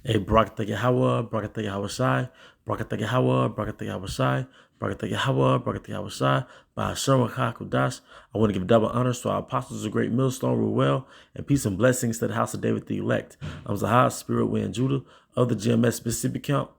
A Barakatha Yahweh, Barakatha Yahweh Shai, Barakatha Yahweh, Barakatha Yahweh Shai, Barakatha Yahweh, Barakatha Yahweh Shai, by Hashem HaKadosh. I want to give double honors to our apostles of great millstone, Ruel, and peace and blessings to the house of David the elect. I'm Zahar, Spirit Wind Judah of the GMS Mississippi Camp.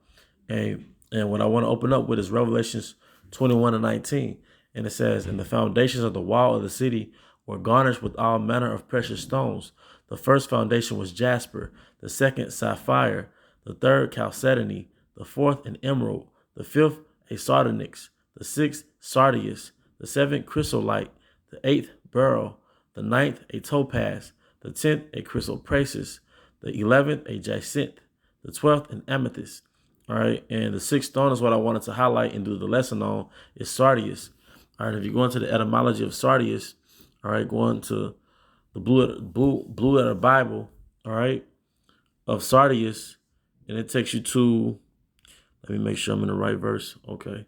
And what I want to open up with is Revelations 21:19. And it says, "And the foundations of the wall of the city were garnished with all manner of precious stones. The first foundation was jasper, the second sapphire, the third chalcedony, the fourth an emerald, the fifth a sardonyx, the sixth sardius, the seventh chrysolite, the eighth beryl, the ninth a topaz, the 10th a chrysoprasus, the 11th a jacinth, the 12th an amethyst." All right, and the sixth stone is what I wanted to highlight and do the lesson on is sardius. All right, if you go into the etymology of sardius, all right, going to the blue letter Bible, all right, of sardius, and it takes you to, let me make sure I'm in the right verse. Okay.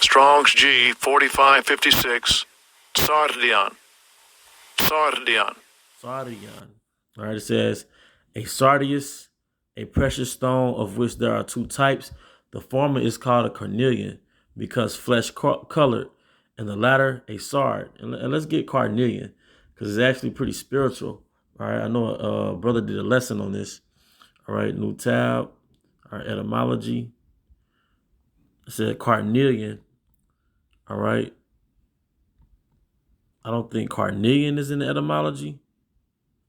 Strong's G 4556, Sardion. Sardion. All right, it says, a sardius, a precious stone of which there are two types. The former is called a carnelian because flesh colored, and the latter a sard. And let's get carnelian because it's actually pretty spiritual. All right, I know a brother did a lesson on this. All right, new tab, all right, etymology. It said carnelian. All right. I don't think carnelian is in the etymology.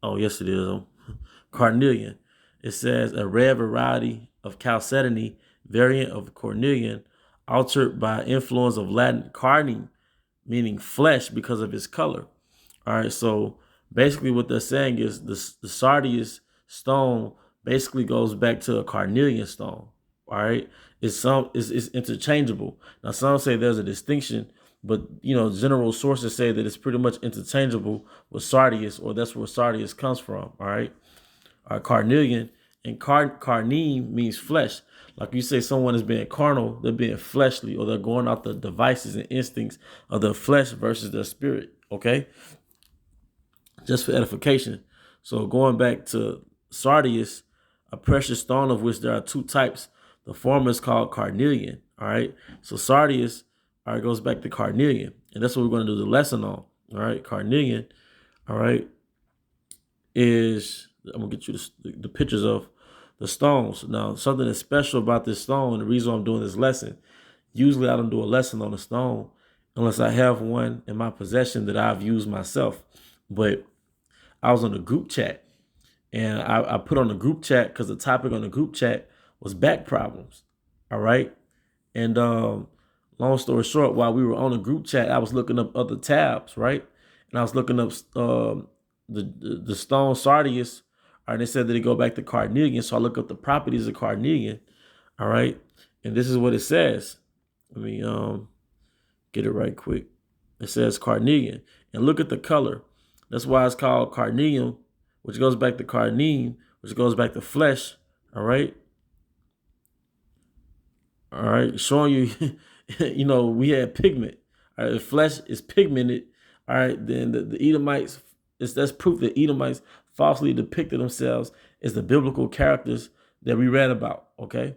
Oh, yes, it is. Carnelian. It says a rare variety of chalcedony, variant of cornelian, altered by influence of Latin carne, meaning flesh because of its color. All right, so basically what they're saying is the sardius stone basically goes back to a carnelian stone. All right, it's interchangeable. Now some say there's a distinction, but general sources say that it's pretty much interchangeable with sardius, or that's where sardius comes from. All right. Carnelian, and carnine means flesh. Like you say, someone is being carnal, they're being fleshly, or they're going out the devices and instincts of their flesh versus their spirit. Okay, just for edification. So going back to sardius, a precious stone of which there are two types. The former is called carnelian. All right, so sardius, all right, goes back to carnelian, and that's what we're going to do the lesson on. All right, carnelian, all right, is, I'm gonna get you the pictures of the stones. Now, something that's special about this stone, and the reason I'm doing this lesson, usually I don't do a lesson on a stone unless I have one in my possession that I've used myself. But I was on a group chat, and I put on the group chat because the topic on the group chat was back problems. All right. And long story short, while we were on the group chat, I was looking up other tabs, right? And I was looking up the stone sardius. All right, they said that it go back to carnelian. So I look up the properties of carnelian. All right. And this is what it says. Let me get it right quick. It says carnelian. And look at the color. That's why it's called carnelian, which goes back to carnine, which goes back to flesh. All right. All right. Showing you, we had pigment. All right. If flesh is pigmented, all right, then the Edomites, that's proof that Edomites falsely depicted themselves as the biblical characters that we read about, okay?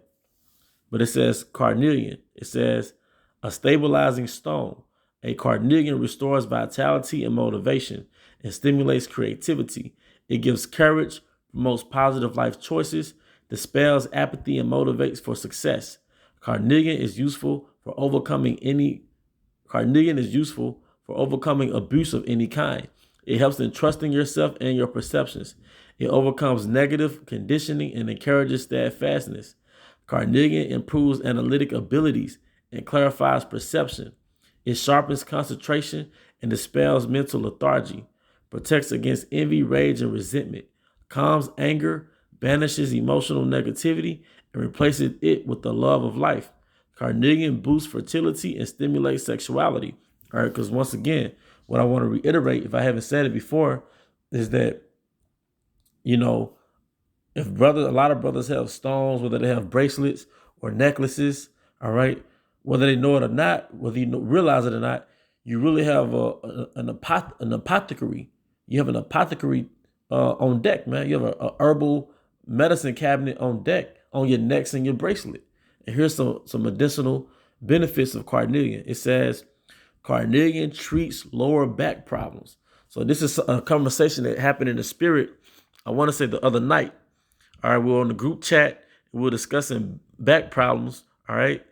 But it says carnelian. It says a stabilizing stone. A carnelian restores vitality and motivation and stimulates creativity. It gives courage, promotes positive life choices, dispels apathy, and motivates for success. Carnelian is useful for overcoming abuse of any kind. It helps in trusting yourself and your perceptions. It overcomes negative conditioning and encourages steadfastness. Carnelian improves analytic abilities and clarifies perception. It sharpens concentration and dispels mental lethargy, protects against envy, rage, and resentment, calms anger, banishes emotional negativity, and replaces it with the love of life. Carnelian boosts fertility and stimulates sexuality. All right, because once again, what I want to reiterate, if I haven't said it before, is that, if a lot of brothers have stones, whether they have bracelets or necklaces, all right, whether they know it or not, whether you realize it or not, you really have an apothecary. You have an apothecary on deck, man. You have a herbal medicine cabinet on deck on your necks and your bracelet. And here's some additional benefits of carnelian. It says carnelian treats lower back problems. So this is a conversation that happened in the spirit, I want to say the other night. All right, we were on the group chat. We were discussing back problems. All right.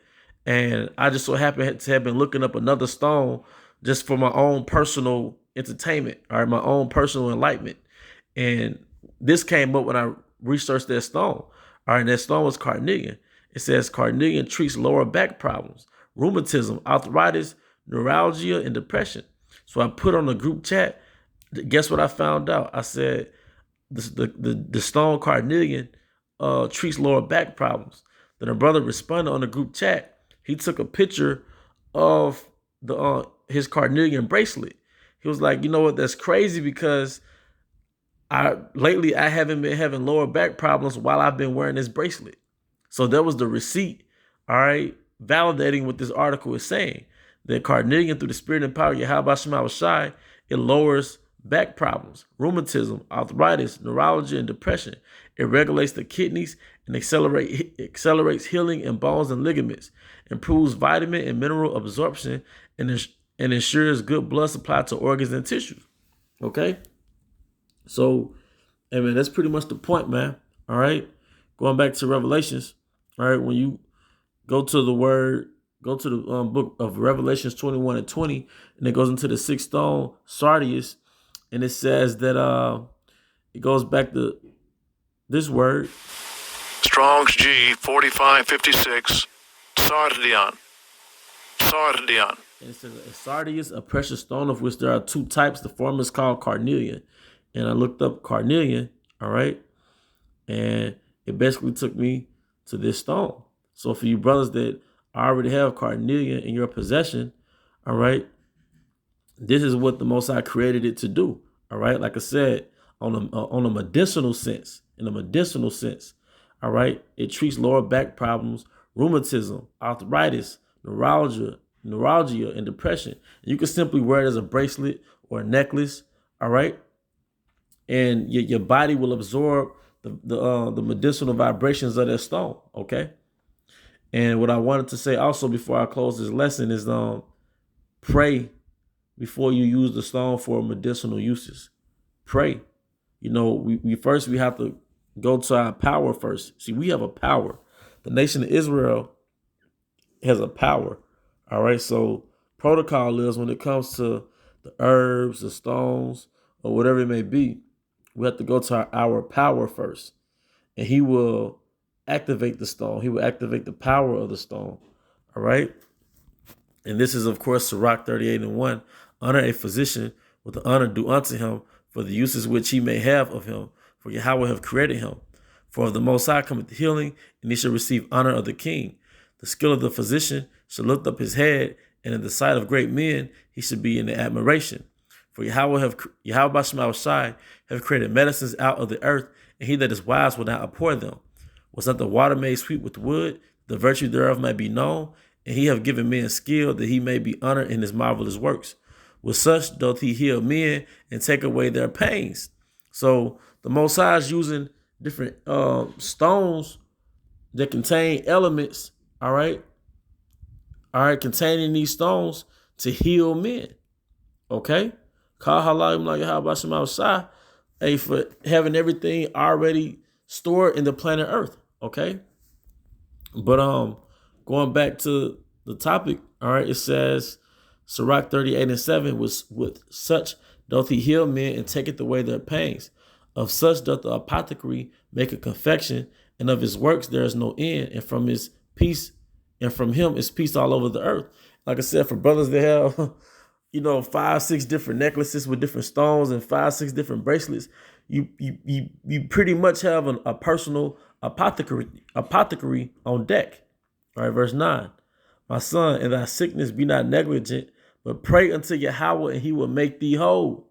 And I just so happened to have been looking up another stone just for my own personal entertainment. All right, my own personal enlightenment. And this came up when I researched that stone. All right, that stone was carnelian. It says carnelian treats lower back problems, rheumatism, arthritis, neuralgia, and depression. So I put on the group chat. Guess what I found out? I said the stone carnelian treats lower back problems. Then a brother responded on the group chat. He took a picture of the his carnelian bracelet. He was like, you know what? That's crazy because lately I haven't been having lower back problems while I've been wearing this bracelet. So that was the receipt, all right, validating what this article is saying. That carnelian, through the spirit and power of Yahweh Shema Shai, it lowers back problems, rheumatism, arthritis, neuralgia, and depression. It regulates the kidneys and accelerates healing in bones and ligaments, improves vitamin and mineral absorption, and ensures good blood supply to organs and tissues. Okay? So, hey man, that's pretty much the point, man. All right? Going back to Revelations, all right, when you go to the book of Revelations 21 and 20, and it goes into the sixth stone, sardius, and it says that it goes back to this word. Strong's G 4556, sardion. Sardion. And it says a sardius, a precious stone of which there are two types. The former is called carnelian. And I looked up carnelian, all right, and it basically took me to this stone. So for you brothers that already have carnelian in your possession, all right, this is what the Most High created it to do. All right, like I said, on a medicinal sense, in a medicinal sense, all right, it treats lower back problems, rheumatism, arthritis, neuralgia, and depression. You can simply wear it as a bracelet or a necklace, all right, and your body will absorb the medicinal vibrations of that stone. Okay. And what I wanted to say also before I close this lesson is pray before you use the stone for medicinal uses. Pray. You know, we have to go to our power first. See, we have a power. The nation of Israel has a power. All right. So protocol is when it comes to the herbs, the stones, or whatever it may be, we have to go to our power first. And he will activate the stone. He will activate the power of the stone. All right. And this is, of course, Sirach 38 and 1. Honor a physician with the honor due unto him for the uses which he may have of him, for Yahweh have created him. For of the Most High cometh healing, and he shall receive honor of the king. The skill of the physician shall lift up his head, and in the sight of great men he should be in the admiration. For Yahweh Shema Shai have created medicines out of the earth, and he that is wise will not abhor them. Was not the water made sweet with wood? The virtue thereof might be known, and he have given men skill that he may be honored in his marvelous works. With such doth he heal men and take away their pains. So the Most High is using different stones that contain elements, all right, containing these stones to heal men. Okay? Call halayim like Yahweh Shema Shai, for having everything already stored in the planet Earth. Okay? But going back to the topic, all right, it says Sirach 38 and 7 was with such doth he heal men and taketh away their pains. Of such doth the apothecary make a confection, and of his works there is no end, and from his peace, and from him is peace all over the earth. Like I said, for brothers that have 5-6 different necklaces with different stones and 5-6 different bracelets, you pretty much have a personal apothecary on deck. All right, verse 9. My son, in thy sickness be not negligent, but pray unto Yahweh, and he will make thee whole.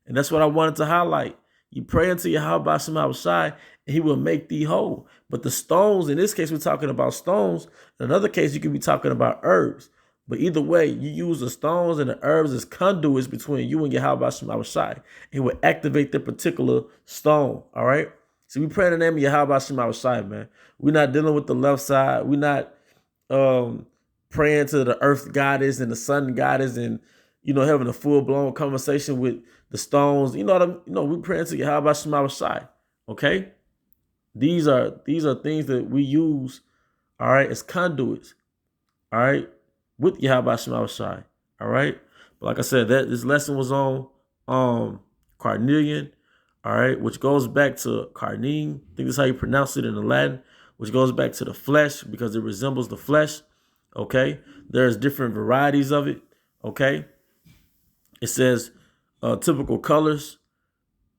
And that's what I wanted to highlight. You pray unto Yahweh Shema Shai, and he will make thee whole. But the stones, in this case, we're talking about stones. In another case, you could be talking about herbs. But either way, you use the stones and the herbs as conduits between you and Yahweh Shema Shai. He will activate the particular stone, all right? See, we pray in the name of Yahweh Shema Shai, man. We're not dealing with the left side. We're not praying to the earth goddess and the sun goddess and, having a full-blown conversation with the stones. You know what I'm, we're praying to Yahweh Shema Shai. Okay? These are things that we use, all right, as conduits, all right, with Yahweh Shema Shai. All right. But like I said, that this lesson was on Carnelian, all right, which goes back to Carnine. I think that's how you pronounce it in the Latin, which goes back to the flesh because it resembles the flesh. Okay. There's different varieties of it. Okay. It says typical colors: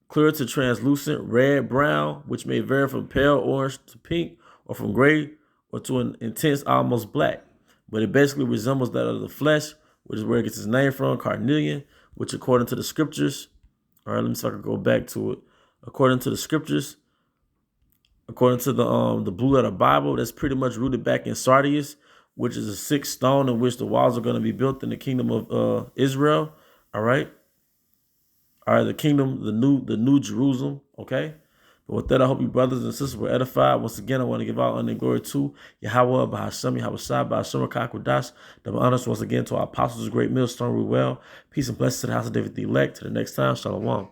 clear to translucent, red, brown, which may vary from pale orange to pink, or from gray or to an intense almost black. But it basically resembles that of the flesh, which is where it gets its name from, Carnelian, which according to the scriptures, all right, let me see if I can go back to it. According to the scriptures, according to the Blue Letter Bible, that's pretty much rooted back in Sardius, which is a sixth stone in which the walls are going to be built in the kingdom of Israel. All right. All right, the kingdom, the new Jerusalem. Okay. But with that, I hope you brothers and sisters were edified. Once again, I want to give out honor and glory to Yahweh, Bahashem, Yahweh Shai, Bahashem, Kakwadash. Double honors once again to our apostles, great millstone, we well. Peace and blessings to the house of David the elect. To the next time, Shalom.